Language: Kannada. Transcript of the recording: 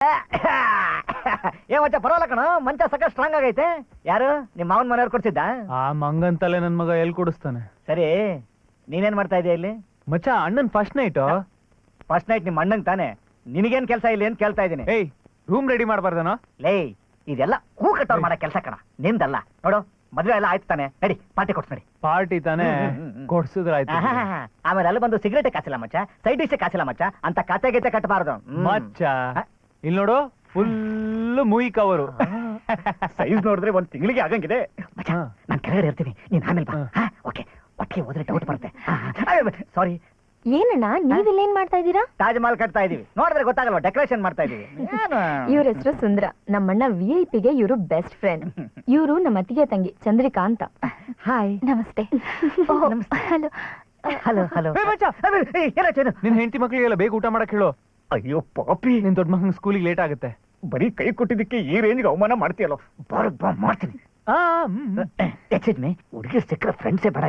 ಏ ಮಚ್ಚ ಪರವಾಗಿಲ್ಲ ಕಣ, ಮಂಚ ಸಕ ಸ್ಟ್ರಾಂಗ್ ಆಗೈತೆ. ಯಾರು ನಿಮ್ಮ ಮಾವನ್ ಮನೆಯವ್ರು ಕೊಡ್ಸಿದ್ದ? ಆ ಮಂಗಂತಲೆ ನನ್ ಮಗ ಎಲ್ ಕೊಡಿಸ್ತಾನೆ. ಸರಿ, ನೀನೇನ್ ಮಾಡ್ತಾ ಇದೀಯ ಇಲ್ಲಿ? ಮಚ್ಚ ಅಣ್ಣನ್ ಫಸ್ಟ್ ನೈಟ್. ಫಸ್ಟ್ ನೈಟ್ ನಿಮ್ಮ ಅಣ್ಣಂಗ್ ತಾನೆ, ನಿನಗೇನ್ ಕೆಲಸ ಇಲ್ಲಿ ಅಂತ ಕೇಳ್ತಾ ಇದೀನಿ. ಏಯ್, ರೂಮ್ ರೆಡಿ ಮಾಡ್ಬಾರ್ದನೋ? ಲೇ, ಇದೆಲ್ಲ ಹೂ ಕಟ್ಟೋರ್ ಮಾಡೋ ಕೆಲಸ ಕಣ, ನಿಂದಲ್ಲ. ನೋಡು, ಮದ್ವೆ ಎಲ್ಲ ಆಯ್ತು ತಾನೆ, ನಡಿ ಪಾರ್ಟಿ ಕೊಡ್ಸ್ ನಡಿ. ಪಾರ್ಟಿ ತಾನೆ, ಕೊಡ್ಸಿದ್ರಾಯ್ತು. ಆಮೇಲೆ ಅಲ್ಲಿ ಬಂದು ಸಿಗರೇಟ್ ಕಾಸಿಲ್ಲ ಮಚ್ಚ, ಸೈಡ್ ಡಿಶ್ ಕಾಸಿಲ್ಲ ಮಚ್ಚ ಅಂತ ಕತೆ ಗೀತೆ ಕಟ್ಟಬಾರ್ದು ಮಚ್ಚ. ಇಲ್ಲಿ ನೋಡು, ಫುಲ್ ಮೂಯಿ ಕವರು. ಸೈಜ್ ನೋಡಿದ್ರೆ ಒಂದ್ ತಿಂಗಳಿಗೆ ಆಗಂಗಿದೆ. ನಾನ್ ಕೆಳಗಡೆ ಇರ್ತೀನಿ, ನೀನ್ ಆಮೇಲೆ ಬಾ. ಓಕೆ, ಒಟ್ಟಿಗೆ ಹೋದ್ರೆ ಡೌಟ್ ಬರುತ್ತೆ. ಸಾರಿ. ಏನಣ್ಣ, ನೀವಿಲ್ಲೇನ್ ಮಾಡ್ತಾ ಇದ್ದೀರಾ? ತಾಜ್ ಮಹಲ್ ಕಟ್ತಾ ಇದೀವಿ, ನೋಡಿದ್ರೆ ಗೊತ್ತಾಗಲ್ವಾ, ಡೆಕೋರೇಷನ್ ಮಾಡ್ತಾ ಇದೀವಿ. ಇವ್ರ ಹೆಸರು ಸುಂದರ, ನಮ್ಮಣ್ಣ VIP ಗೆ ಇವರು ಬೆಸ್ಟ್ ಫ್ರೆಂಡ್. ಇವರು ನಮ್ಮ ಅತ್ತಿಗೆ ತಂಗಿ ಚಂದ್ರಿಕಾ ಅಂತ. ಹಾಯ್. ನಮಸ್ತೆ. Hello hello hello. ನಿನ್ ಹೆಂಡತಿ ಮಕ್ಳಿಗೆಲ್ಲ ಬೇಗ ಊಟ ಮಾಡಕ್ ಹೇಳು. ಅಯ್ಯೋ ಪಾಪಿ, ನಿನ್ ದೊಡ್ಡ ಮಗನ್ ಸ್ಕೂಲಿಗೆ ಲೇಟ್ ಆಗುತ್ತೆ. ಬರೀ ಕೈ ಕೊಟ್ಟಿದ್ದಕ್ಕೆ ಈ ರೇಂಜ್ಗೆ ಅವಮಾನ ಮಾಡ್ತೀಯಲ್ಲ. ಬಾರ ಬಾ ಮಾಡ್ತೀನಿ. ಹುಡುಗಿ ಸಿಕ್ಕರೆ ಫ್ರೆಂಡ್ಸೇ ಬೇಡ.